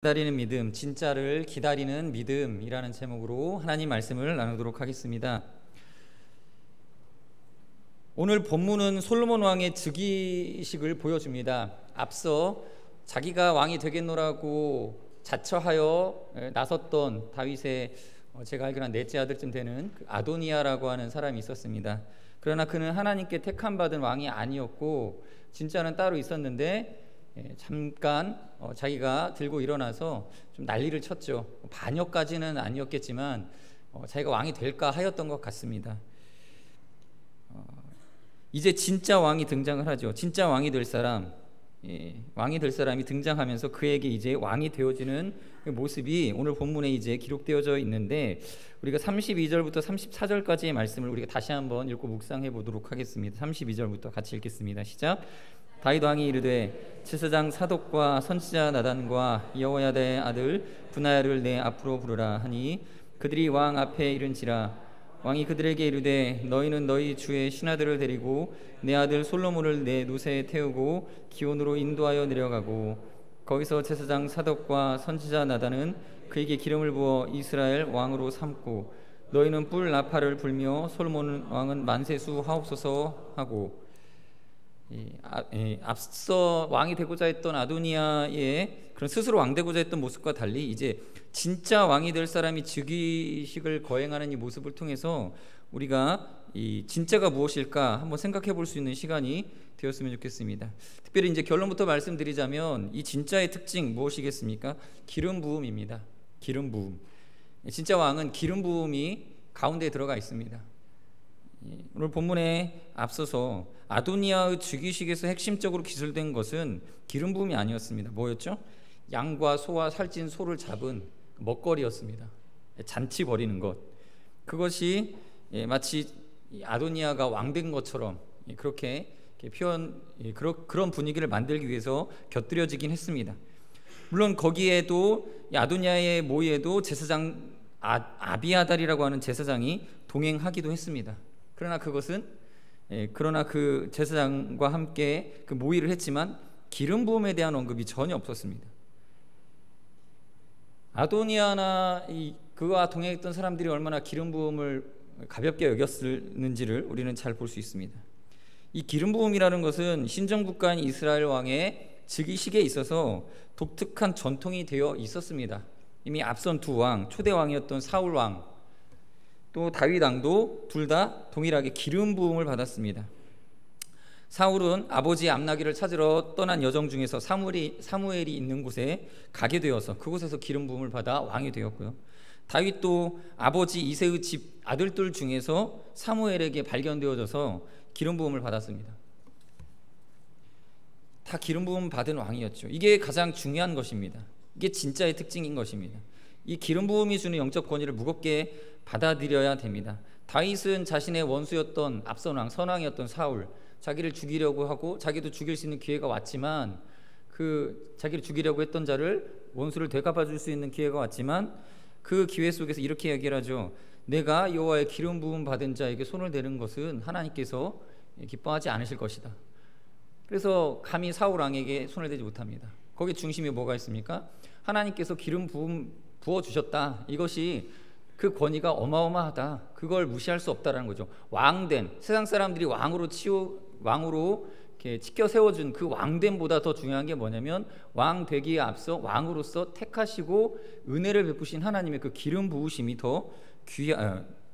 기다리는 믿음, 진짜를 기다리는 믿음이라는 제목으로 하나님 말씀을 나누도록 하겠습니다. 오늘 본문은 솔로몬 왕의 즉위식을 보여줍니다. 앞서 자기가 왕이 되겠노라고 자처하여 나섰던 다윗의 제가 알기로 한 넷째 아들쯤 되는 아도니아라고 하는 사람이 있었습니다. 그러나 그는 하나님께 택함받은 왕이 아니었고 진짜는 따로 있었는데 잠깐 자기가 들고 일어나서 좀 난리를 쳤죠. 반역까지는 아니었겠지만 자기가 왕이 될까 하였던 것 같습니다. 이제 진짜 왕이 등장을 하죠. 진짜 왕이 될 사람, 왕이 될 사람이 등장하면서 그에게 이제 왕이 되어지는 그 모습이 오늘 본문에 이제 기록되어져 있는데, 우리가 32절부터 34절까지의 말씀을 우리가 다시 한번 읽고 묵상해 보도록 하겠습니다. 32절부터 같이 읽겠습니다. 시작. 다윗 왕이 이르되 제사장 사독과 선지자 나단과 여호야다의 아들 브나야를 내 앞으로 부르라 하니 그들이 왕 앞에 이른지라. 왕이 그들에게 이르되 너희는 너희 주의 신하들을 데리고 내 아들 솔로몬을 내 노새에 태우고 기온으로 인도하여 내려가고 거기서 제사장 사독과 선지자 나단은 그에게 기름을 부어 이스라엘 왕으로 삼고 너희는 뿔 나팔을 불며 솔로몬 왕은 만세수 하옵소서 하고. 앞서 왕이 되고자 했던 아도니아의 그런 스스로 왕 되고자 했던 모습과 달리 이제 진짜 왕이 될 사람이 즉위식을 거행하는 이 모습을 통해서 우리가 이 진짜가 무엇일까 한번 생각해 볼 수 있는 시간이 되었으면 좋겠습니다. 특별히 이제 결론부터 말씀드리자면 이 진짜의 특징 무엇이겠습니까? 기름 부음입니다. 기름 부음. 진짜 왕은 기름 부음이 가운데에 들어가 있습니다. 오늘 본문에 앞서서 아도니아의 즉위식에서 핵심적으로 기술된 것은 기름 부음이 아니었습니다. 뭐였죠? 양과 소와 살찐 소를 잡은 먹거리였습니다. 잔치 벌이는 것. 그것이 마치 아도니아가 왕된 것처럼 그렇게 그런 분위기를 만들기 위해서 곁들여지긴 했습니다. 물론 거기에도 아도니아의 모의에도 제사장 아비아달이라고 하는 제사장이 동행하기도 했습니다. 그러나 그 제사장과 함께 그 모의를 했지만 기름 부음에 대한 언급이 전혀 없었습니다. 아도니아나 그와 동행했던 사람들이 얼마나 기름 부음을 가볍게 여겼는지를 우리는 잘 볼 수 있습니다. 이 기름 부음이라는 것은 신정 국가인 이스라엘 왕의 즉위식에 있어서 독특한 전통이 되어 있었습니다. 이미 앞선 두 왕, 초대 왕이었던 사울 왕 또 다윗 왕도 둘 다 동일하게 기름 부음을 받았습니다. 사울은 아버지 암나기를 찾으러 떠난 여정 중에서 사무엘이 있는 곳에 가게 되어서 그곳에서 기름 부음을 받아 왕이 되었고요. 다윗도 아버지 이새의 집 아들들 중에서 사무엘에게 발견되어져서 기름 부음을 받았습니다. 다 기름 부음 받은 왕이었죠. 이게 가장 중요한 것입니다. 이게 진짜의 특징인 것입니다. 이 기름 부음이 주는 영적 권위를 무겁게 받아들여야 됩니다. 다윗은 자신의 원수였던 앞선 왕, 선왕이었던 사울, 자기를 죽이려고 하고 자기도 죽일 수 있는 기회가 왔지만 그 자기를 죽이려고 했던 자를 원수를 되갚아 줄 수 있는 기회가 왔지만 그 기회 속에서 이렇게 얘기를 하죠. 내가 여호와의 기름 부음 받은 자에게 손을 대는 것은 하나님께서 기뻐하지 않으실 것이다. 그래서 감히 사울 왕에게 손을 대지 못합니다. 거기에 중심에 뭐가 있습니까? 하나님께서 기름 부음 부어주셨다. 이것이 그 권위가 어마어마하다. 그걸 무시할 수 없다라는 거죠. 왕된 세상 사람들이 왕으로 이렇게 치켜 세워준 그 왕됨보다 더 중요한 게 뭐냐면 왕 되기에 앞서 왕으로서 택하시고 은혜를 베푸신 하나님의 그 기름 부으심이 더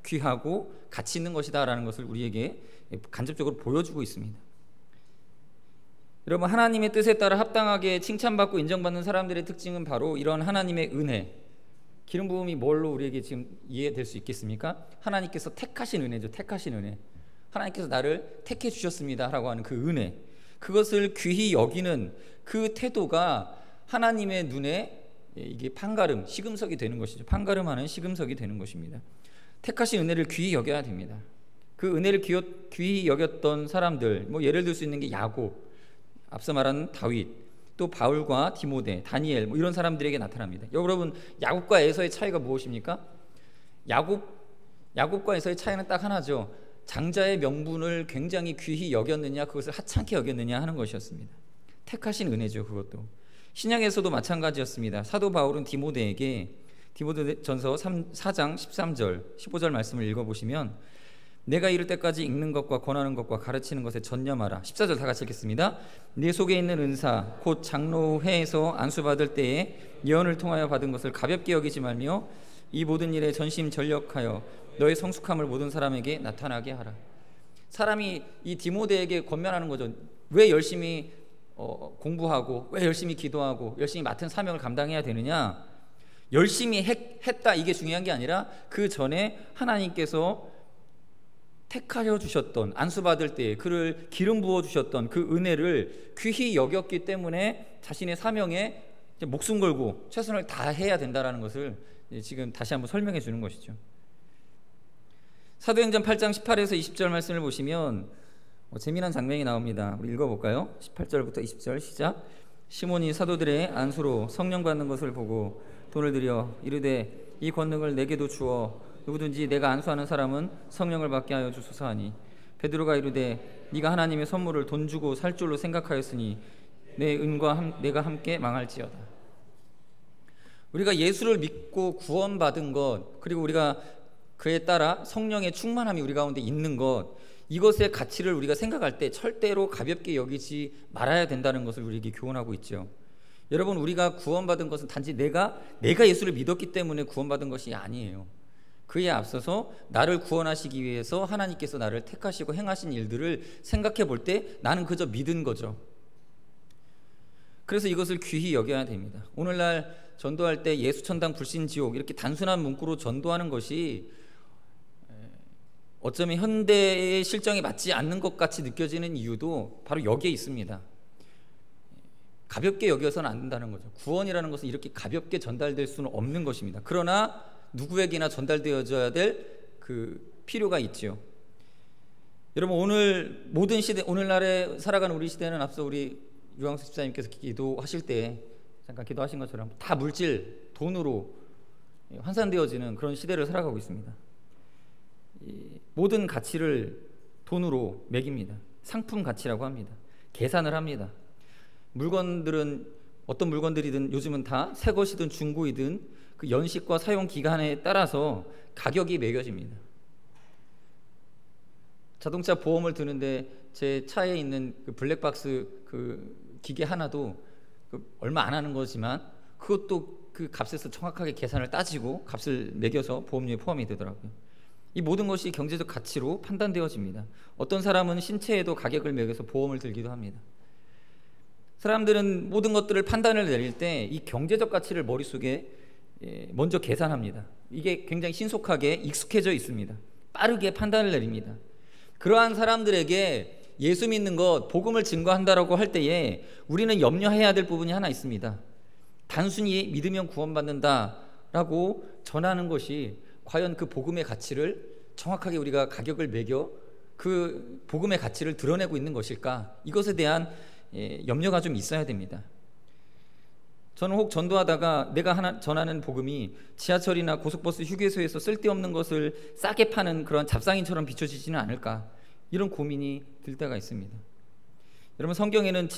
귀하고 가치 있는 것이다라는 것을 우리에게 간접적으로 보여주고 있습니다. 여러분, 하나님의 뜻에 따라 합당하게 칭찬받고 인정받는 사람들의 특징은 바로 이런 하나님의 은혜. 기름 부음이 뭘로 우리에게 지금 이해될 수 있겠습니까? 하나님께서 택하신 은혜죠. 택하신 은혜. 하나님께서 나를 택해 주셨습니다 라고 하는 그 은혜, 그것을 귀히 여기는 그 태도가 하나님의 눈에 이게 판가름, 시금석이 되는 것이죠. 판가름하는 시금석이 되는 것입니다. 택하신 은혜를 귀히 여겨야 됩니다. 그 은혜를 귀히 여겼던 사람들, 예를 들 수 있는 게 야곱, 앞서 말한 다윗, 또 바울과 디모데, 다니엘 이런 사람들에게 나타납니다. 여러분, 야곱과 에서의 차이가 무엇입니까? 야곱과 에서의 차이는 딱 하나죠. 장자의 명분을 굉장히 귀히 여겼느냐, 그것을 하찮게 여겼느냐 하는 것이었습니다. 택하신 은혜죠. 그것도 신약에서도 마찬가지였습니다. 사도 바울은 디모데에게 디모데전서 4장 13절 15절 말씀을 읽어보시면 내가 이를 때까지 읽는 것과 권하는 것과 가르치는 것에 전념하라. 14절 다 같이 읽겠습니다. 네 속에 있는 은사 곧 장로회에서 안수받을 때에 예언을 통하여 받은 것을 가볍게 여기지 말며 이 모든 일에 전심전력하여 너의 성숙함을 모든 사람에게 나타나게 하라. 사람이 이 디모데에게 권면하는 거죠. 왜 열심히 공부하고 왜 열심히 기도하고 열심히 맡은 사명을 감당해야 되느냐. 열심히 했다 이게 중요한 게 아니라 그 전에 하나님께서 택하여 주셨던 안수받을 때 그를 기름 부어 주셨던 그 은혜를 귀히 여겼기 때문에 자신의 사명에 목숨 걸고 최선을 다해야 된다는 것을 지금 다시 한번 설명해 주는 것이죠. 사도행전 8장 18에서 20절 말씀을 보시면 재미난 장면이 나옵니다. 우리 읽어볼까요? 18절부터 20절 시작. 시몬이 사도들의 안수로 성령 받는 것을 보고 돈을 들여 이르되 이 권능을 내게도 주어 누구든지 내가 안수하는 사람은 성령을 받게 하여 주소서 하니 베드로가 이르되 네가 하나님의 선물을 돈 주고 살 줄로 생각하였으니 내 은과 내가 함께 망할지어다. 우리가 예수를 믿고 구원받은 것 그리고 우리가 그에 따라 성령의 충만함이 우리 가운데 있는 것 이것의 가치를 우리가 생각할 때 절대로 가볍게 여기지 말아야 된다는 것을 우리에게 교훈하고 있죠. 여러분 우리가 구원받은 것은 단지 내가 예수를 믿었기 때문에 구원받은 것이 아니에요. 그에 앞서서 나를 구원하시기 위해서 하나님께서 나를 택하시고 행하신 일들을 생각해 볼 때 나는 그저 믿은 거죠. 그래서 이것을 귀히 여겨야 됩니다. 오늘날 전도할 때 예수천당 불신지옥 이렇게 단순한 문구로 전도하는 것이 어쩌면 현대의 실정에 맞지 않는 것 같이 느껴지는 이유도 바로 여기에 있습니다. 가볍게 여겨서는 안 된다는 거죠. 구원이라는 것은 이렇게 가볍게 전달될 수는 없는 것입니다. 그러나 누구에게나 전달되어져야 될 그 필요가 있죠. 여러분 오늘 모든 시대 오늘날에 살아가는 우리 시대는 앞서 우리 유광수 집사님께서 기도하실 때 잠깐 기도하신 것처럼 다 물질 돈으로 환산되어지는 그런 시대를 살아가고 있습니다. 모든 가치를 돈으로 매깁니다. 상품 가치라고 합니다. 계산을 합니다. 물건들은 어떤 물건들이든 요즘은 다 새 것이든 중고이든 그 연식과 사용 기간에 따라서 가격이 매겨집니다. 자동차 보험을 드는데 제 차에 있는 그 블랙박스 그 기계 하나도 얼마 안 하는 거지만 그것도 그 값에서 정확하게 계산을 따지고 값을 매겨서 보험료에 포함이 되더라고요. 이 모든 것이 경제적 가치로 판단되어집니다. 어떤 사람은 신체에도 가격을 매겨서 보험을 들기도 합니다. 사람들은 모든 것들을 판단을 내릴 때 이 경제적 가치를 머릿속에 먼저 계산합니다. 이게 굉장히 신속하게 익숙해져 있습니다. 빠르게 판단을 내립니다. 그러한 사람들에게 예수 믿는 것, 복음을 증거한다라고 할 때에 우리는 염려해야 될 부분이 하나 있습니다. 단순히 믿으면 구원받는다라고 전하는 것이 과연 그 복음의 가치를 정확하게 우리가 가격을 매겨 그 복음의 가치를 드러내고 있는 것일까? 이것에 대한 염려가 좀 있어야 됩니다. 저는 혹 전도하다가 내가 전하는 복음이 지하철이나 고속버스 휴게소에서 쓸데없는 것을 싸게 파는 그런 잡상인처럼 비춰지지는 않을까 이런 고민이 들 때가 있습니다. 여러분 성경에는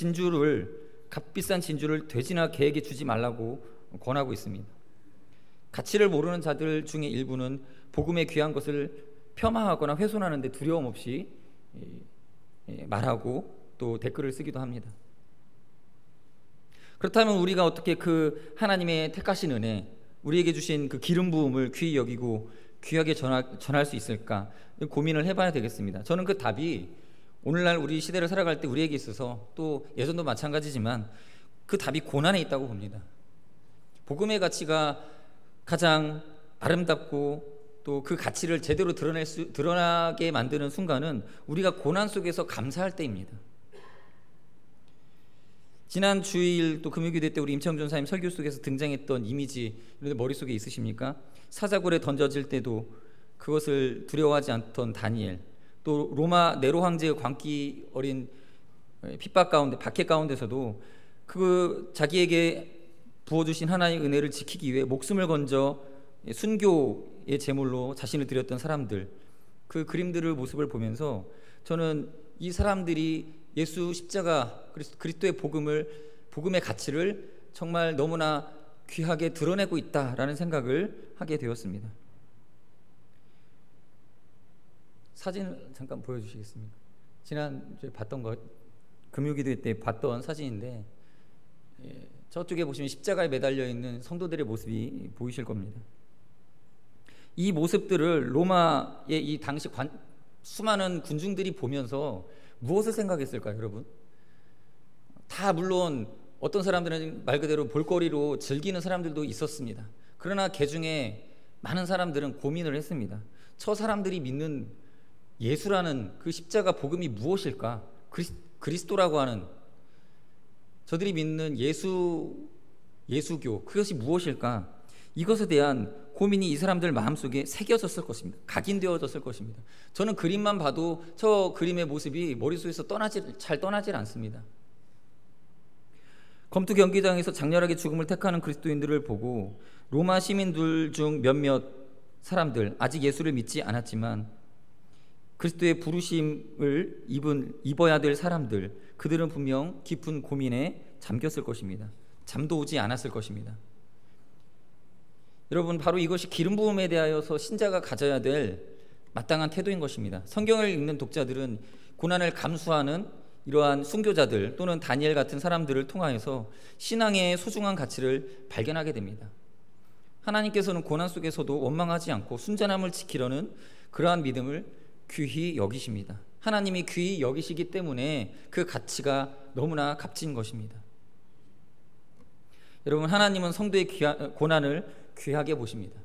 값비싼 진주를 돼지나 개에게 주지 말라고 권하고 있습니다. 가치를 모르는 자들 중에 일부는 복음의 귀한 것을 폄하하거나 훼손하는 데 두려움 없이 말하고 또 댓글을 쓰기도 합니다. 그렇다면 우리가 어떻게 그 하나님의 택하신 은혜, 우리에게 주신 그 기름 부음을 귀히 여기고 귀하게 전할 수 있을까 고민을 해봐야 되겠습니다. 저는 그 답이 오늘날 우리 시대를 살아갈 때 우리에게 있어서 또 예전도 마찬가지지만 그 답이 고난에 있다고 봅니다. 복음의 가치가 가장 아름답고 또 그 가치를 제대로 드러나게 만드는 순간은 우리가 고난 속에서 감사할 때입니다. 지난 주일 또 금요기도 때 우리 임창준 전사님 설교 속에서 등장했던 이미지 머릿속에 있으십니까? 사자굴에 던져질 때도 그것을 두려워하지 않던 다니엘, 또 로마 네로 황제의 광기 어린 핍박 가운데 박해 가운데서도 그 자기에게 부어주신 하나님의 은혜를 지키기 위해 목숨을 건져 순교의 제물로 자신을 드렸던 사람들, 그 그림들의 모습을 보면서 저는 이 사람들이 예수 십자가 그리스도의 복음의 가치를 정말 너무나 귀하게 드러내고 있다라는 생각을 하게 되었습니다. 사진을 잠깐 보여주시겠습니까? 지난주에 봤던 거, 금요기도 때 봤던 사진인데, 저쪽에 보시면 십자가에 매달려 있는 성도들의 모습이 보이실 겁니다. 이 모습들을 로마의 이 당시 수많은 군중들이 보면서 무엇을 생각했을까요, 여러분? 다 물론 어떤 사람들은 말 그대로 볼거리로 즐기는 사람들도 있었습니다. 그러나 그 중에 많은 사람들은 고민을 했습니다. 저 사람들이 믿는 예수라는 그 십자가 복음이 무엇일까? 그리스도라고 하는 저들이 믿는 예수교, 그것이 무엇일까? 이것에 대한 고민이 이 사람들 마음속에 새겨졌을 것입니다. 각인되어졌을 것입니다. 저는 그림만 봐도 저 그림의 모습이 머릿속에서 잘 떠나질 않습니다. 검투 경기장에서 장렬하게 죽음을 택하는 그리스도인들을 보고 로마 시민들 중 몇몇 사람들, 아직 예수를 믿지 않았지만 그리스도의 부르심을 입어야 될 사람들, 그들은 분명 깊은 고민에 잠겼을 것입니다. 잠도 오지 않았을 것입니다. 여러분, 바로 이것이 기름 부음에 대하여서 신자가 가져야 될 마땅한 태도인 것입니다. 성경을 읽는 독자들은 고난을 감수하는 이러한 순교자들 또는 다니엘 같은 사람들을 통하여서 신앙의 소중한 가치를 발견하게 됩니다. 하나님께서는 고난 속에서도 원망하지 않고 순전함을 지키려는 그러한 믿음을 귀히 여기십니다. 하나님이 귀히 여기시기 때문에 그 가치가 너무나 값진 것입니다. 여러분, 하나님은 성도의 고난을 귀하게 보십니다.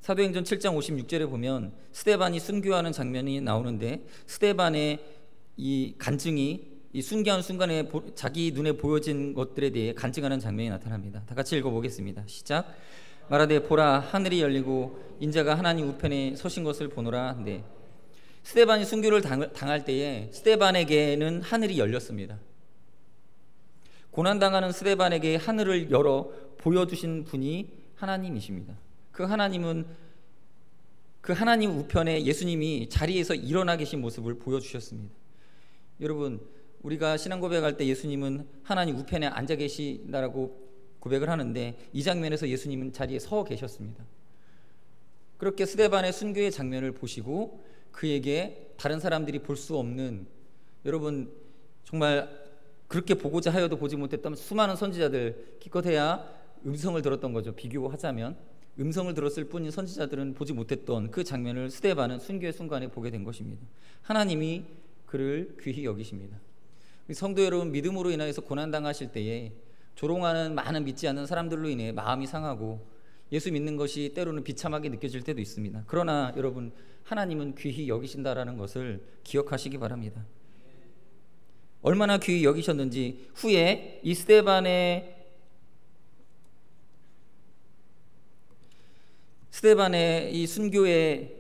사도행전 7장 56절에 보면 스데반이 순교하는 장면이 나오는데, 스데반의 이 간증이 이 순교하는 순간에 자기 눈에 보여진 것들에 대해 간증하는 장면이 나타납니다. 다 같이 읽어보겠습니다. 시작. 말하되 보라, 하늘이 열리고 인자가 하나님 우편에 서신 것을 보노라. 네. 스데반이 순교를 당할 때에 스데반에게는 하늘이 열렸습니다. 고난당하는 스데반에게 하늘을 열어 보여주신 분이 하나님이십니다. 그 하나님은 그 하나님 우편에 예수님이 자리에서 일어나 계신 모습을 보여주셨습니다. 여러분, 우리가 신앙 고백할 때 예수님은 하나님 우편에 앉아 계시다라고 고백을 하는데, 이 장면에서 예수님은 자리에 서 계셨습니다. 그렇게 스데반의 순교의 장면을 보시고 그에게 다른 사람들이 볼 수 없는, 여러분 정말 그렇게 보고자 하여도 보지 못했던 수많은 선지자들, 기껏해야 음성을 들었던 거죠. 비교하자면 음성을 들었을 뿐인 선지자들은 보지 못했던 그 장면을 스데반은 순교의 순간에 보게 된 것입니다. 하나님이 그를 귀히 여기십니다. 성도 여러분, 믿음으로 인하여서 고난당하실 때에 조롱하는 많은 믿지 않는 사람들로 인해 마음이 상하고 예수 믿는 것이 때로는 비참하게 느껴질 때도 있습니다. 그러나 여러분, 하나님은 귀히 여기신다라는 것을 기억하시기 바랍니다. 얼마나 귀히 여기셨는지 후에 이 스데반의 이 순교하게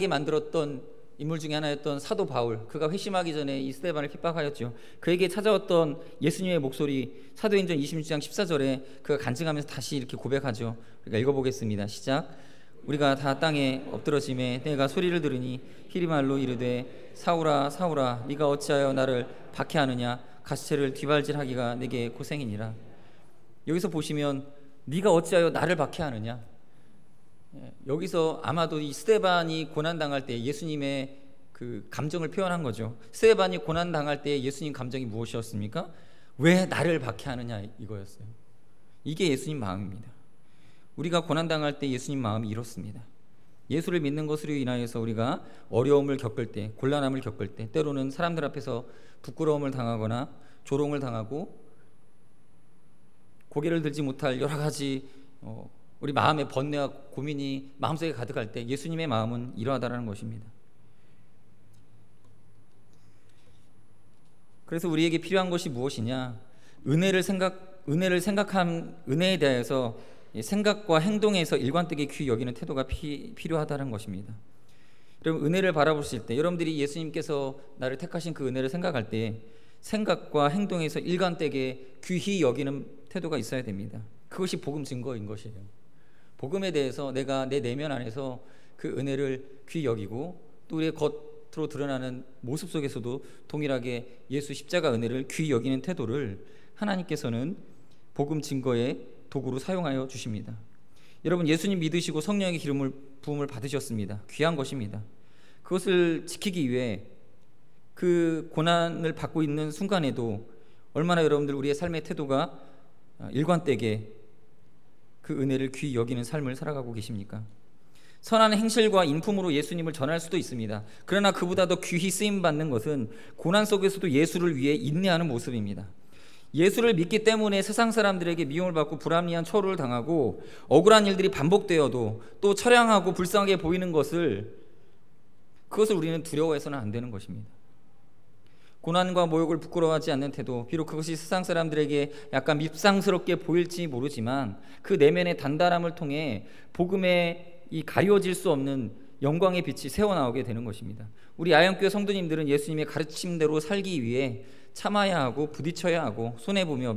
만들었던 인물 중에 하나였던 사도 바울, 그가 회심하기 전에 이 스데반을 핍박하였죠. 그에게 찾아왔던 예수님의 목소리, 사도행전 26장 14절에 그가 간증하면서 다시 이렇게 고백하죠. 우리가 읽어보겠습니다. 시작. 우리가 다 땅에 엎드러짐에 내가 소리를 들으니 히리말로 이르되 사울아 사울아 네가 어찌하여 나를 박해하느냐, 가시체를 뒷발질하기가 내게 고생이니라. 여기서 보시면 네가 어찌하여 나를 박해하느냐, 여기서 아마도 이 스데반이 고난당할 때 예수님의 그 감정을 표현한 거죠. 스데반이 고난당할 때 예수님 감정이 무엇이었습니까? 왜 나를 박해하느냐, 이거였어요. 이게 예수님 마음입니다. 우리가 고난당할 때 예수님 마음이 이렇습니다. 예수를 믿는 것으로 인하여서 우리가 어려움을 겪을 때, 곤란함을 겪을 때, 때로는 사람들 앞에서 부끄러움을 당하거나 조롱을 당하고 고개를 들지 못할 여러 가지 우리 마음의 번뇌와 고민이 마음속에 가득할 때 예수님의 마음은 이러하다라는 것입니다. 그래서 우리에게 필요한 것이 무엇이냐? 은혜에 대해서 생각과 행동에서 일관되게 귀히 여기는 태도가 필요하다는 것입니다. 여러분, 은혜를 바라보실 때, 여러분들이 예수님께서 나를 택하신 그 은혜를 생각할 때 생각과 행동에서 일관되게 귀히 여기는 태도가 있어야 됩니다. 그것이 복음 증거인 것이에요. 복음에 대해서 내가 내 내면 안에서 그 은혜를 귀히 여기고 또 우리의 겉으로 드러나는 모습 속에서도 동일하게 예수 십자가 은혜를 귀히 여기는 태도를 하나님께서는 복음 증거의 도구로 사용하여 주십니다. 여러분, 예수님 믿으시고 성령의 기름을 부음을 받으셨습니다. 귀한 것입니다. 그것을 지키기 위해 그 고난을 받고 있는 순간에도 얼마나 여러분들 우리의 삶의 태도가 일관되게 그 은혜를 귀히 여기는 삶을 살아가고 계십니까? 선한 행실과 인품으로 예수님을 전할 수도 있습니다. 그러나 그보다 더 귀히 쓰임받는 것은 고난 속에서도 예수를 위해 인내하는 모습입니다. 예수를 믿기 때문에 세상 사람들에게 미움을 받고 불합리한 처우를 당하고 억울한 일들이 반복되어도 또 처량하고 불쌍하게 보이는 그것을 우리는 두려워해서는 안 되는 것입니다. 고난과 모욕을 부끄러워하지 않는 태도, 비록 그것이 세상 사람들에게 약간 밉상스럽게 보일지 모르지만 그 내면의 단단함을 통해 복음에 이 가려질 수 없는 영광의 빛이 새어나오게 되는 것입니다. 우리 아영교회 성도님들은 예수님의 가르침대로 살기 위해 참아야 하고 부딪혀야 하고 손해보며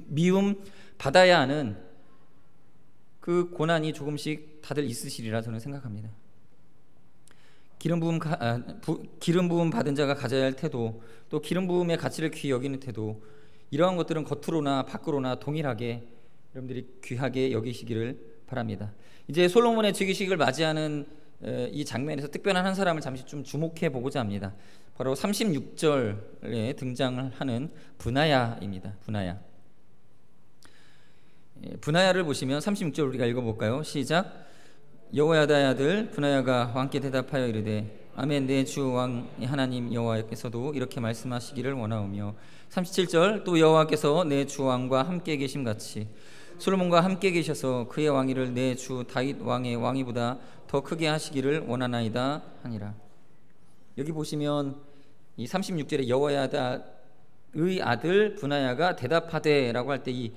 미움 받아야 하는 그 고난이 조금씩 다들 있으시리라 저는 생각합니다. 기름 부음 받은 자가 가져야 할 태도, 또 기름 부음의 가치를 귀히 여기는 태도, 이러한 것들은 겉으로나 밖으로나 동일하게 여러분들이 귀하게 여기시기를 바랍니다. 이제 솔로몬의 즉위식을 맞이하는 이 장면에서 특별한 한 사람을 잠시 좀 주목해 보고자 합니다. 바로 36절에 등장을 하는 브나야입니다. 브나야를 보시면 36절 우리가 읽어볼까요? 시작. 여호야다의 아들 브나야가 왕께 대답하여 이르되 아멘, 내 주 왕 하나님 여호와께서도 이렇게 말씀하시기를 원하오며 37절 또 여호와께서 내 주 왕과 함께 계심같이 솔로몬과 함께 계셔서 그의 왕위를 내 주 다윗 왕의 왕위보다 더 크게 하시기를 원하나이다 하니라. 여기 보시면 이 36절에 여호야다의 아들 브나야가 대답하되라고 할 때 이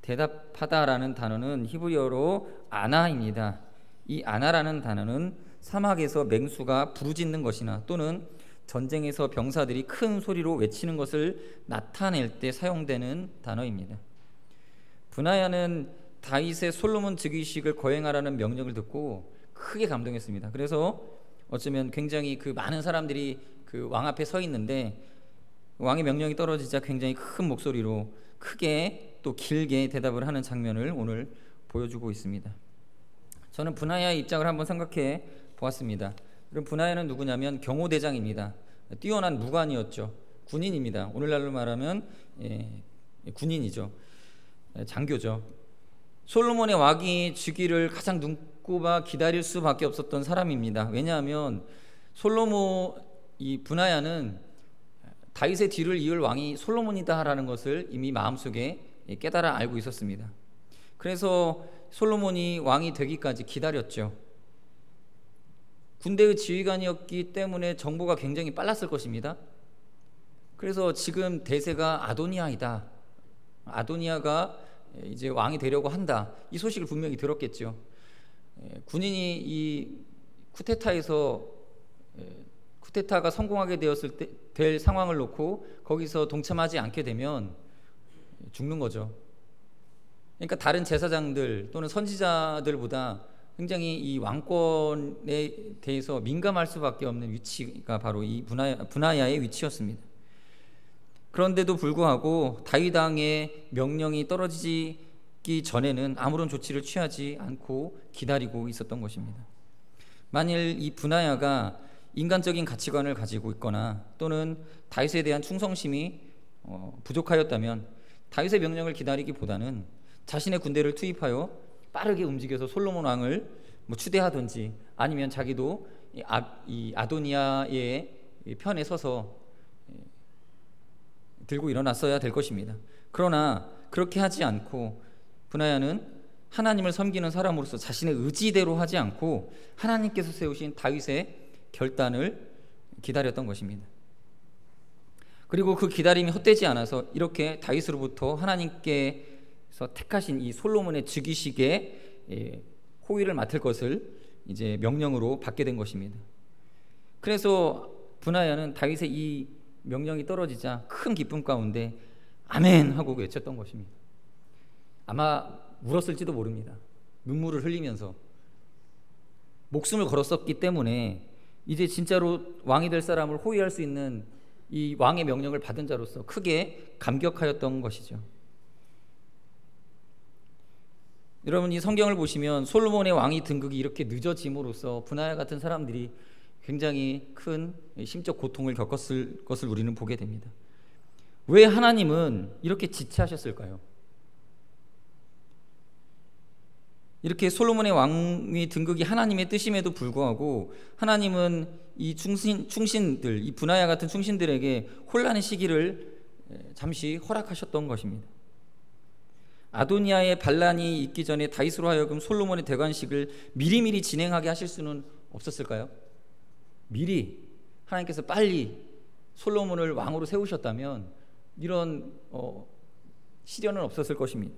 대답하다라는 단어는 히브리어로 아나입니다. 이 아나라는 단어는 사막에서 맹수가 부르짖는 것이나 또는 전쟁에서 병사들이 큰 소리로 외치는 것을 나타낼 때 사용되는 단어입니다. 브나야는 다윗의 솔로몬 즉위식을 거행하라는 명령을 듣고 크게 감동했습니다. 그래서 어쩌면 굉장히 그 많은 사람들이 그 왕 앞에 서 있는데 왕의 명령이 떨어지자 굉장히 큰 목소리로 크게 또 길게 대답을 하는 장면을 오늘 보여주고 있습니다. 저는 브나야의 입장을 한번 생각해 보았습니다. 그럼 브나야는 누구냐면 경호대장입니다. 뛰어난 무관이었죠. 군인입니다. 오늘날로 말하면 군인이죠. 장교죠. 솔로몬의 왕위 즉위를 가장 눈꼽아 기다릴 수밖에 없었던 사람입니다. 왜냐하면 이 브나야는 다윗의 뒤를 이을 왕이 솔로몬이다라는 것을 이미 마음속에 깨달아 알고 있었습니다. 그래서 솔로몬이 왕이 되기까지 기다렸죠. 군대의 지휘관이었기 때문에 정보가 굉장히 빨랐을 것입니다. 그래서 지금 대세가 아도니아이다. 아도니아가 이제 왕이 되려고 한다. 이 소식을 분명히 들었겠죠. 군인이 이 쿠데타가 성공하게 될 상황을 놓고 거기서 동참하지 않게 되면 죽는 거죠. 그러니까 다른 제사장들 또는 선지자들보다 굉장히 이 왕권에 대해서 민감할 수밖에 없는 위치가 바로 이 브나야의 위치였습니다. 그런데도 불구하고 다윗 왕의 명령이 떨어지기 전에는 아무런 조치를 취하지 않고 기다리고 있었던 것입니다. 만일 이 브나야가 인간적인 가치관을 가지고 있거나 또는 다윗에 대한 충성심이 부족하였다면 다윗의 명령을 기다리기보다는 자신의 군대를 투입하여 빠르게 움직여서 솔로몬 왕을 추대하든지 아니면 자기도 이 아도니아의 편에 서서 들고 일어났어야 될 것입니다. 그러나 그렇게 하지 않고 브나야는 하나님을 섬기는 사람으로서 자신의 의지대로 하지 않고 하나님께서 세우신 다윗의 결단을 기다렸던 것입니다. 그리고 그 기다림이 헛되지 않아서 이렇게 다윗으로부터 하나님께서 택하신 이 솔로몬의 즉위식에 호위를 맡을 것을 이제 명령으로 받게 된 것입니다. 그래서 브나야는 다윗의 이 명령이 떨어지자 큰 기쁨 가운데 아멘 하고 외쳤던 것입니다. 아마 울었을지도 모릅니다. 눈물을 흘리면서 목숨을 걸었었기 때문에 이제 진짜로 왕이 될 사람을 호위할 수 있는 이 왕의 명령을 받은 자로서 크게 감격하였던 것이죠. 여러분, 이 성경을 보시면 솔로몬의 왕위 등극이 이렇게 늦어짐으로써 브나야 같은 사람들이 굉장히 큰 심적 고통을 겪었을 것을 우리는 보게 됩니다. 왜 하나님은 이렇게 지체하셨을까요? 이렇게 솔로몬의 왕위 등극이 하나님의 뜻임에도 불구하고 하나님은 이 충신들, 이 브나야 같은 충신들에게 혼란의 시기를 잠시 허락하셨던 것입니다. 아도니아의 반란이 있기 전에 다윗으로 하여금 솔로몬의 대관식을 미리미리 진행하게 하실 수는 없었을까요? 미리 하나님께서 빨리 솔로몬을 왕으로 세우셨다면 이런 시련은 없었을 것입니다.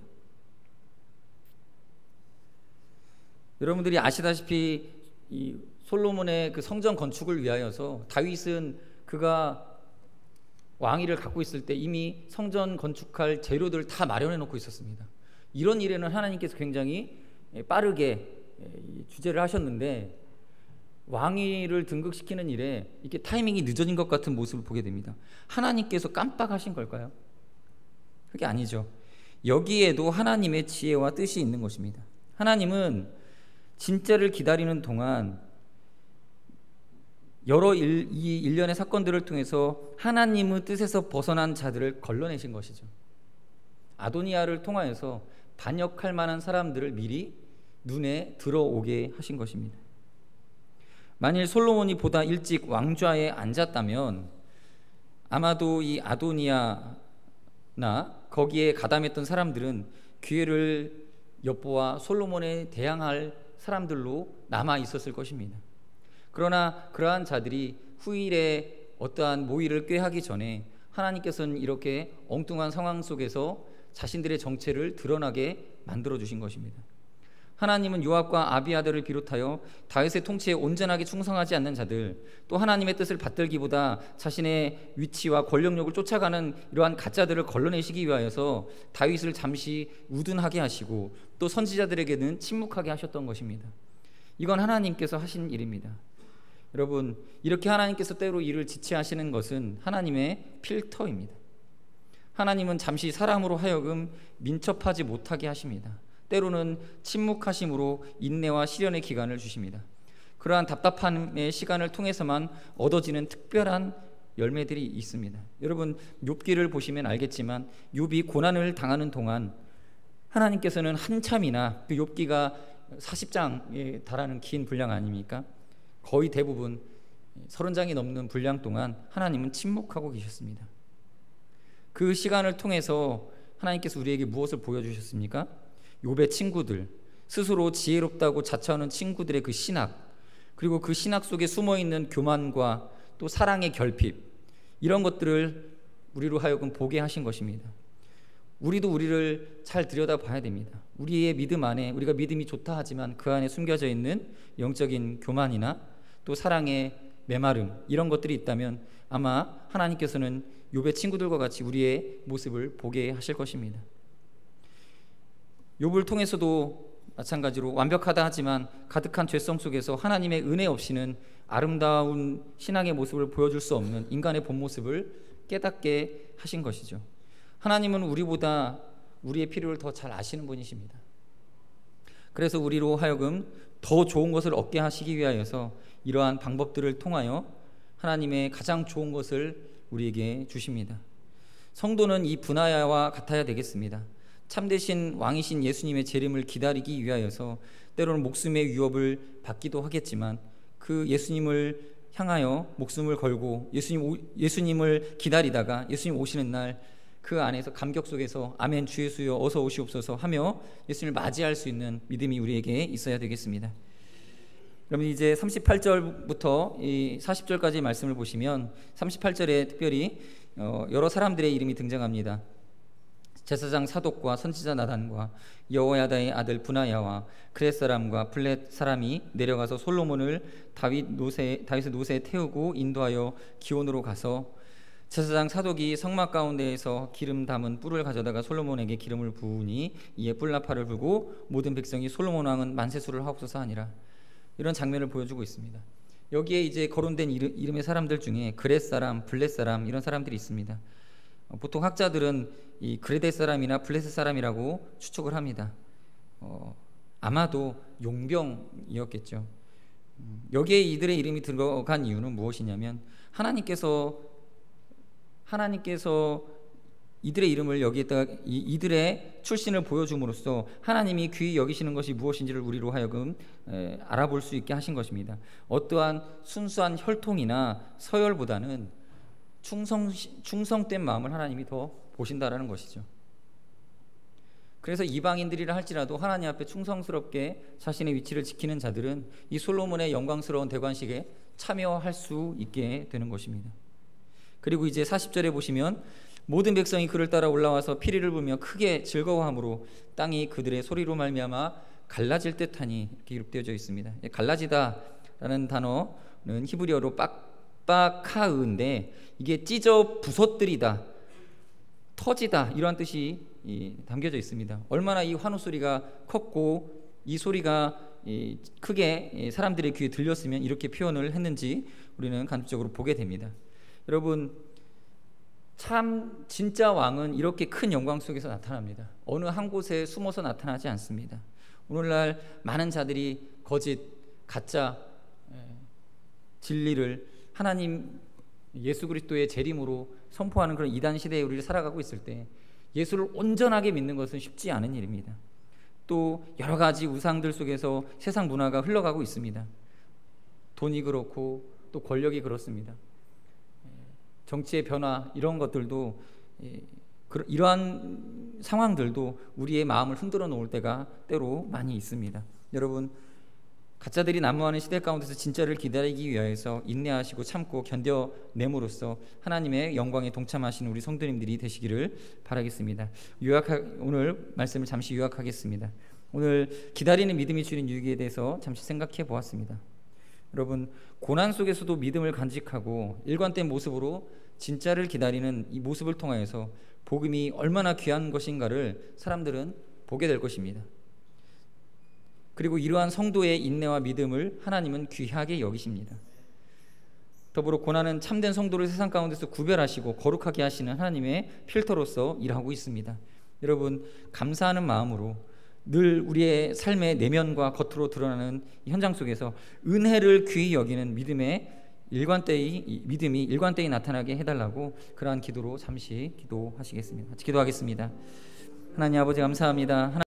여러분들이 아시다시피 이 솔로몬의 그 성전 건축을 위하여서 다윗은 그가 왕위를 갖고 있을 때 이미 성전 건축할 재료들을 다 마련해 놓고 있었습니다. 이런 일에는 하나님께서 굉장히 빠르게 주재를 하셨는데 왕위를 등극시키는 일에 이렇게 타이밍이 늦어진 것 같은 모습을 보게 됩니다. 하나님께서 깜빡하신 걸까요? 그게 아니죠. 여기에도 하나님의 지혜와 뜻이 있는 것입니다. 하나님은 진짜를 기다리는 동안 여러 이 일련의 사건들을 통해서 하나님의 뜻에서 벗어난 자들을 걸러내신 것이죠. 아도니아를 통하여서 반역할 만한 사람들을 미리 눈에 들어오게 하신 것입니다. 만일 솔로몬이 보다 일찍 왕좌에 앉았다면 아마도 이 아도니아나 거기에 가담했던 사람들은 기회를 엿보아 솔로몬에 대항할 사람들로 남아 있었을 것입니다. 그러나 그러한 자들이 후일에 어떠한 모의를 꾀하기 전에 하나님께서는 이렇게 엉뚱한 상황 속에서 자신들의 정체를 드러나게 만들어 주신 것입니다. 하나님은 요압과 아비아들을 비롯하여 다윗의 통치에 온전하게 충성하지 않는 자들, 또 하나님의 뜻을 받들기보다 자신의 위치와 권력력을 쫓아가는 이러한 가짜들을 걸러내시기 위하여서 다윗을 잠시 우둔하게 하시고 또 선지자들에게는 침묵하게 하셨던 것입니다. 이건 하나님께서 하신 일입니다. 여러분, 이렇게 하나님께서 때로 일을 지체하시는 것은 하나님의 필터입니다. 하나님은 잠시 사람으로 하여금 민첩하지 못하게 하십니다. 때로는 침묵하심으로 인내와 시련의 기간을 주십니다. 그러한 답답함의 시간을 통해서만 얻어지는 특별한 열매들이 있습니다. 여러분, 욥기를 보시면 알겠지만 욥이 고난을 당하는 동안 하나님께서는 한참이나, 그 욥기가 40장에 달하는 긴 분량 아닙니까? 거의 대부분 30장이 넘는 분량 동안 하나님은 침묵하고 계셨습니다. 그 시간을 통해서 하나님께서 우리에게 무엇을 보여주셨습니까? 욥의 친구들, 스스로 지혜롭다고 자처하는 친구들의 그 신학, 그리고 그 신학 속에 숨어있는 교만과 또 사랑의 결핍, 이런 것들을 우리로 하여금 보게 하신 것입니다. 우리도 우리를 잘 들여다봐야 됩니다. 우리의 믿음 안에, 우리가 믿음이 좋다 하지만 그 안에 숨겨져 있는 영적인 교만이나 또 사랑의 메마름, 이런 것들이 있다면 아마 하나님께서는 욥의 친구들과 같이 우리의 모습을 보게 하실 것입니다. 욥을 통해서도 마찬가지로 완벽하다 하지만 가득한 죄성 속에서 하나님의 은혜 없이는 아름다운 신앙의 모습을 보여줄 수 없는 인간의 본 모습을 깨닫게 하신 것이죠. 하나님은 우리보다 우리의 필요를 더 잘 아시는 분이십니다. 그래서 우리로 하여금 더 좋은 것을 얻게 하시기 위하여서 이러한 방법들을 통하여 하나님의 가장 좋은 것을 우리에게 주십니다. 성도는 이 브나야와 같아야 되겠습니다. 참되신 왕이신 예수님의 재림을 기다리기 위하여서 때로는 목숨의 위협을 받기도 하겠지만 그 예수님을 향하여 목숨을 걸고 예수님을 기다리다가 예수님 오시는 날 그 안에서 감격 속에서 아멘 주 예수여 어서 오시옵소서 하며 예수님을 맞이할 수 있는 믿음이 우리에게 있어야 되겠습니다. 그러면 이제 38절부터 이 40절까지의 말씀을 보시면 38절에 특별히 여러 사람들의 이름이 등장합니다. 제사장 사독과 선지자 나단과 여호야다의 아들 브나야와 그렛 사람과 블렛 사람이 내려가서 솔로몬을 다윗의 노새에 태우고 인도하여 기온으로 가서 제사장 사독이 성막 가운데에서 기름 담은 뿔을 가져다가 솔로몬에게 기름을 부으니 이에 뿔나팔을 불고 모든 백성이 솔로몬 왕은 만세수를 하옵소서 하니라. 이런 장면을 보여주고 있습니다. 여기에 이제 거론된 이름의 사람들 중에 그렛 사람, 블렛 사람 이런 사람들이 있습니다. 보통 학자들은 이 그레데 사람이나 블레셋 사람이라고 추측을 합니다. 아마도 용병이었겠죠. 여기에 이들의 이름이 들어간 이유는 무엇이냐면 하나님께서 이들의 이름을 여기에다가 이들의 출신을 보여줌으로써 하나님이 귀히 여기시는 것이 무엇인지를 우리로 하여금 알아볼 수 있게 하신 것입니다. 어떠한 순수한 혈통이나 서열보다는 충성된 마음을 하나님이 더 보신다라는 것이죠. 그래서 이방인들이라 할지라도 하나님 앞에 충성스럽게 자신의 위치를 지키는 자들은 이 솔로몬의 영광스러운 대관식에 참여할 수 있게 되는 것입니다. 그리고 이제 40절에 보시면 모든 백성이 그를 따라 올라와서 피리를 불며 크게 즐거워함으로 땅이 그들의 소리로 말미암아 갈라질 듯하니 이렇게 기록되어져 있습니다. 갈라지다라는 단어는 히브리어로 빡빡하은데 이게 찢어 부서뜨리다, 터지다 이러한 뜻이 담겨져 있습니다. 얼마나 이 환호 소리가 컸고 이 소리가 크게 사람들의 귀에 들렸으면 이렇게 표현을 했는지 우리는 간접적으로 보게 됩니다. 여러분, 참 진짜 왕은 이렇게 큰 영광 속에서 나타납니다. 어느 한 곳에 숨어서 나타나지 않습니다. 오늘날 많은 자들이 거짓, 가짜 진리를 하나님 예수 그리스도의 재림으로 선포하는 그런 이단 시대에 우리를 살아가고 있을 때 예수를 온전하게 믿는 것은 쉽지 않은 일입니다. 또 여러 가지 우상들 속에서 세상 문화가 흘러가고 있습니다. 돈이 그렇고 또 권력이 그렇습니다. 정치의 변화 이런 것들도 이러한 상황들도 우리의 마음을 흔들어 놓을 때가 때로 많이 있습니다. 여러분, 가짜들이 난무하는 시대 가운데서 진짜를 기다리기 위하여서 인내하시고 참고 견뎌냄으로써 하나님의 영광에 동참하시는 우리 성도님들이 되시기를 바라겠습니다. 오늘 말씀을 잠시 요약하겠습니다. 오늘 기다리는 믿음이 주는 유익에 대해서 잠시 생각해 보았습니다. 여러분, 고난 속에서도 믿음을 간직하고 일관된 모습으로 진짜를 기다리는 이 모습을 통하여서 복음이 얼마나 귀한 것인가를 사람들은 보게 될 것입니다. 그리고 이러한 성도의 인내와 믿음을 하나님은 귀하게 여기십니다. 더불어 고난은 참된 성도를 세상 가운데서 구별하시고 거룩하게 하시는 하나님의 필터로서 일하고 있습니다. 여러분, 감사하는 마음으로 늘 우리의 삶의 내면과 겉으로 드러나는 현장 속에서 은혜를 귀히 여기는 믿음이 일관되이 나타나게 해달라고 그러한 기도로 잠시 기도하시겠습니다. 같이 기도하겠습니다. 하나님 아버지 감사합니다.